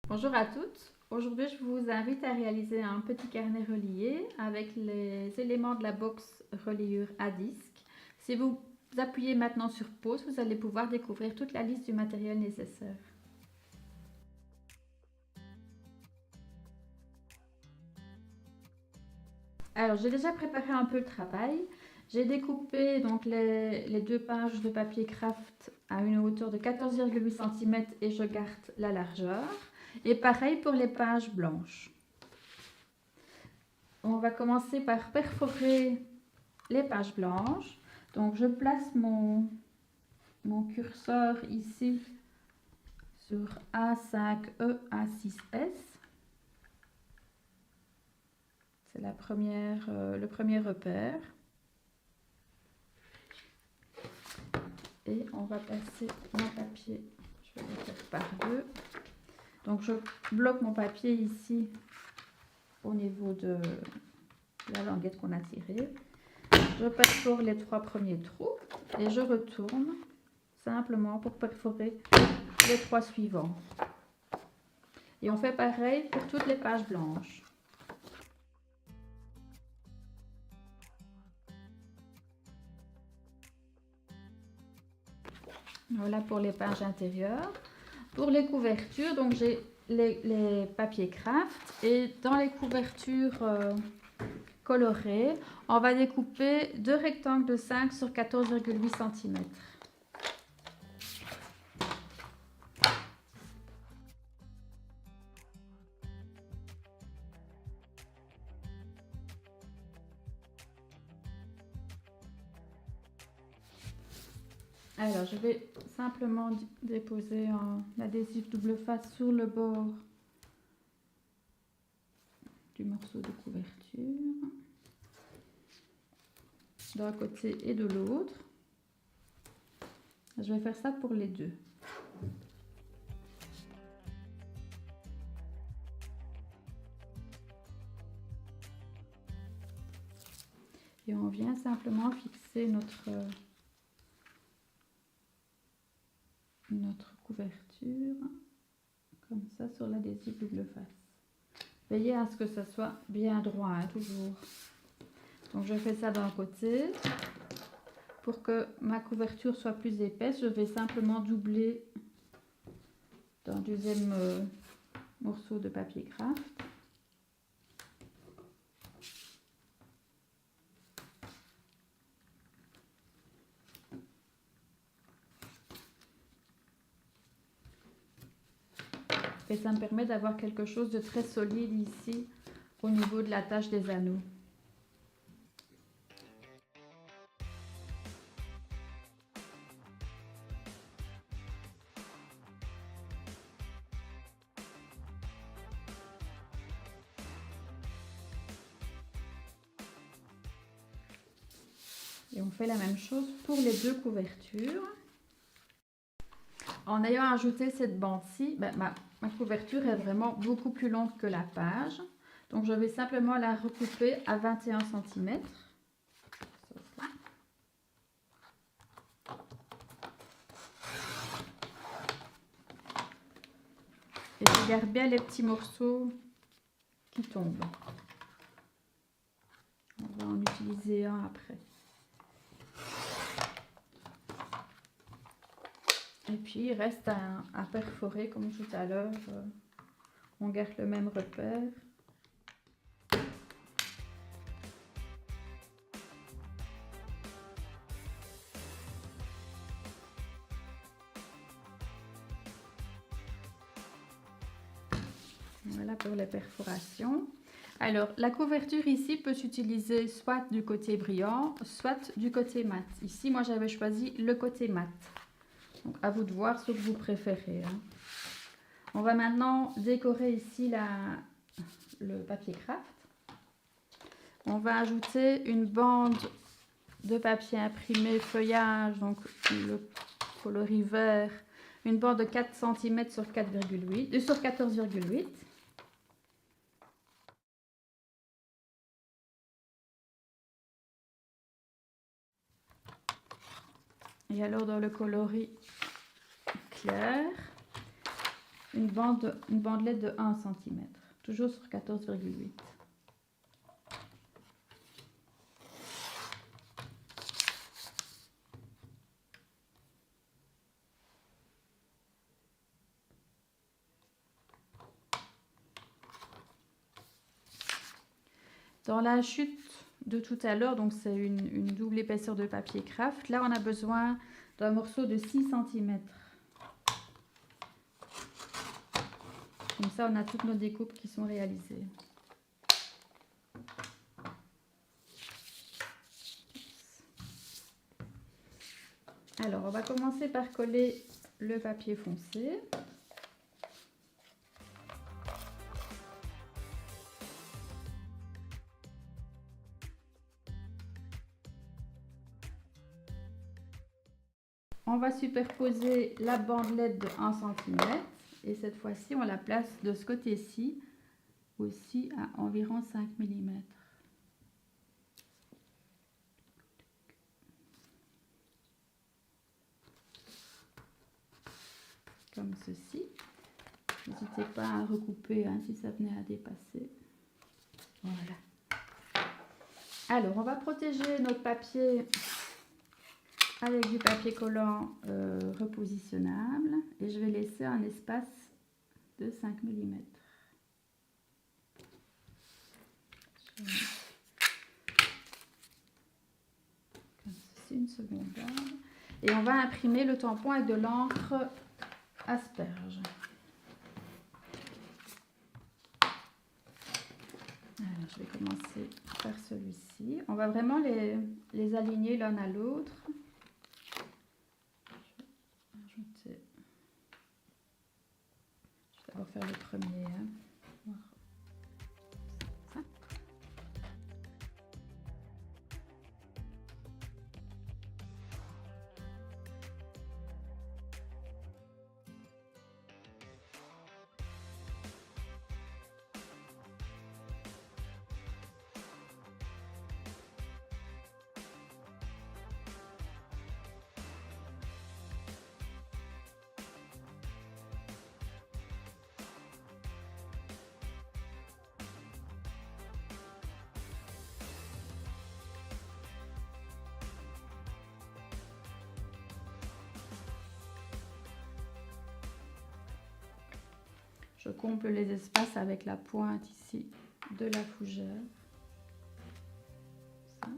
Bonjour à toutes. Aujourd'hui, je vous invite à réaliser un petit carnet relié avec les éléments de la box reliure à disque. Si vous appuyez maintenant sur pause, vous allez pouvoir découvrir toute la liste du matériel nécessaire. Alors, j'ai déjà préparé un peu le travail. J'ai découpé donc les deux pages de papier craft à une hauteur de 14,8 cm et je garde la largeur. Et pareil pour les pages blanches. On va commencer par perforer les pages blanches. Donc je place mon curseur ici sur A5E A6S. C'est le premier repère. Et on va passer mon papier, je vais le faire par deux. Donc je bloque mon papier ici au niveau de la languette qu'on a tirée. Je perfore les trois premiers trous et je retourne simplement pour perforer les trois suivants. Et on fait pareil pour toutes les pages blanches. Voilà pour les pages intérieures. Pour les couvertures, donc j'ai les papiers craft et dans les couvertures colorées, on va découper deux rectangles de 5 sur 14,8 cm. Alors, je vais simplement déposer un adhésif double face sur le bord du morceau de couverture, d'un côté et de l'autre. Je vais faire ça pour les deux. Et on vient simplement fixer notre couverture comme ça sur l'adhésif double face. Veillez à ce que ça soit bien droit, hein, toujours. Donc je fais ça d'un côté. Pour que ma couverture soit plus épaisse, je vais simplement doubler d'un deuxième morceau de papier craft. Et ça me permet d'avoir quelque chose de très solide ici au niveau de la tâche des anneaux. Et on fait la même chose pour les deux couvertures. En ayant ajouté cette bande-ci, ma couverture est vraiment beaucoup plus longue que la page. Donc je vais simplement la recouper à 21 cm. Et je garde bien les petits morceaux qui tombent. On va en utiliser un après. Et puis il reste à perforer comme tout à l'heure. On garde le même repère. Voilà pour les perforations. Alors, la couverture ici peut s'utiliser soit du côté brillant, soit du côté mat. Ici, moi, j'avais choisi le côté mat. Donc, à vous de voir ce que vous préférez. Hein. On va maintenant décorer ici le papier craft. On va ajouter une bande de papier imprimé feuillage, donc le coloris vert, une bande de 4 cm sur 4,8 sur 14,8. Et alors dans le coloris clair, une bandelette de 1 cm, toujours sur 14,8. Dans la chute de tout à l'heure, donc c'est une double épaisseur de papier craft. Là, on a besoin d'un morceau de 6 cm. Comme ça, on a toutes nos découpes qui sont réalisées. Alors, on va commencer par coller le papier foncé. On va superposer la bandelette de 1 cm et cette fois-ci, on la place de ce côté-ci aussi à environ 5 mm. Comme ceci. N'hésitez pas à recouper hein, si ça venait à dépasser. Voilà. Alors, on va protéger notre papier avec du papier collant repositionnable et je vais laisser un espace de 5 mm. Comme ceci, une seconde. Et on va imprimer le tampon avec de l'encre asperge. Alors, je vais commencer par celui-ci. On va vraiment les aligner l'un à l'autre. Je vais d'abord faire le premier. Hein. Ça. Je comble les espaces avec la pointe ici de la fougère. Ça.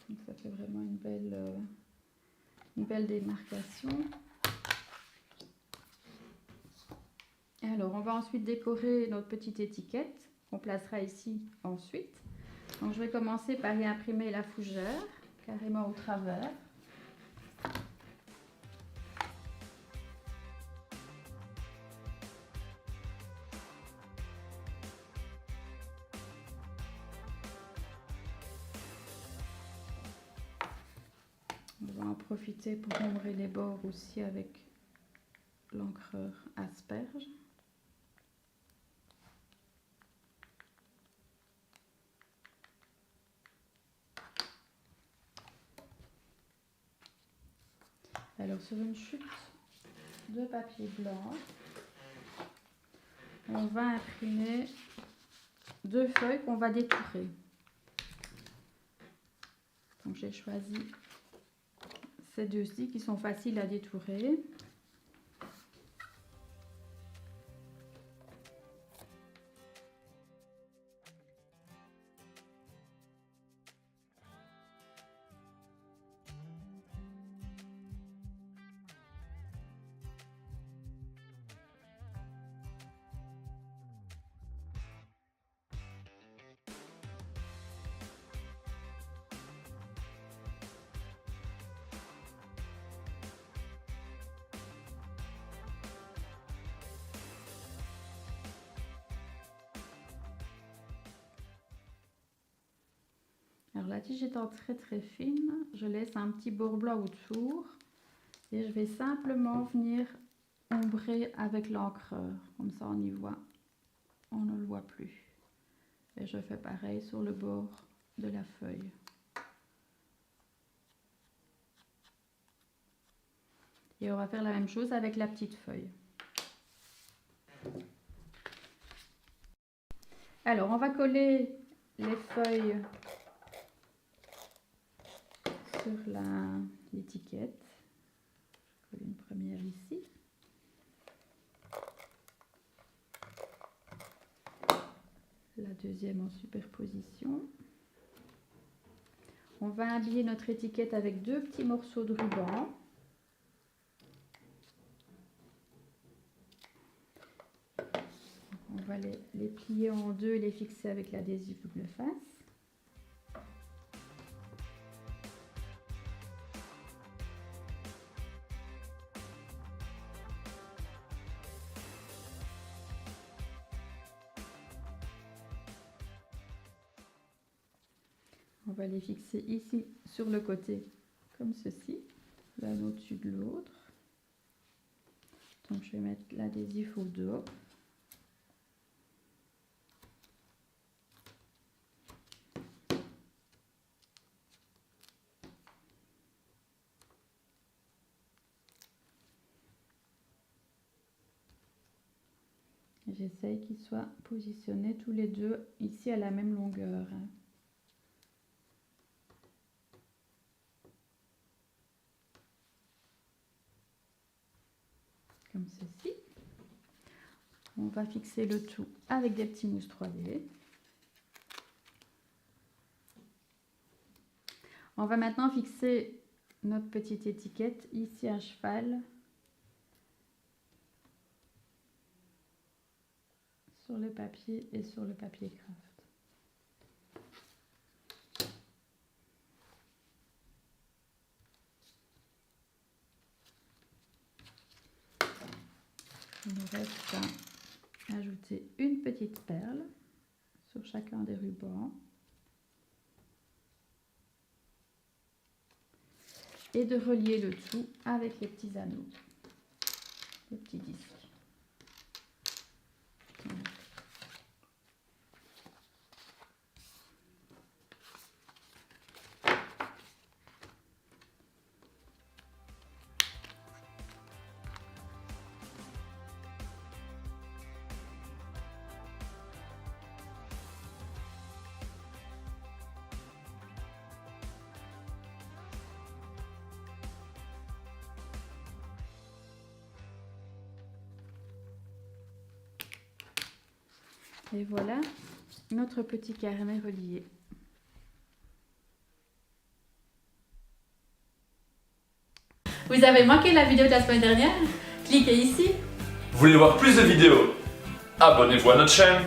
Donc ça fait vraiment une belle démarcation. Alors, on va ensuite décorer notre petite étiquette qu'on placera ici ensuite. Donc, je vais commencer par y imprimer la fougère carrément au travers. On va en profiter pour ombrer les bords aussi avec l'encreur asperge. Alors sur une chute de papier blanc, on va imprimer 2 feuilles qu'on va détourer. Donc j'ai choisi ces deux-ci qui sont faciles à détourer. Alors la tige étant très fine, je laisse un petit bord blanc autour et je vais simplement venir ombrer avec l'encreur. Comme ça, on y voit. On ne le voit plus. Et je fais pareil sur le bord de la feuille. Et on va faire la même chose avec la petite feuille. Alors, on va coller les feuilles sur l'étiquette. Je colle une première ici. La deuxième en superposition. On va habiller notre étiquette avec 2 petits morceaux de ruban. On va les plier en deux et les fixer avec l'adhésif double face. On va les fixer ici sur le côté comme ceci, l'un au-dessus de l'autre. Donc je vais mettre l'adhésif au dos. J'essaye qu'ils soient positionnés tous les deux ici à la même longueur. Comme ceci. On va fixer le tout avec des petits mousses 3D. On va maintenant fixer notre petite étiquette ici à cheval sur le papier et sur le papier craft. Il nous reste à ajouter une petite perle sur chacun des rubans et de relier le tout avec les petits anneaux, les petits disques. Et voilà notre petit carnet relié. Vous avez manqué la vidéo de la semaine dernière? Cliquez ici. Vous voulez voir plus de vidéos? Abonnez-vous à notre chaîne.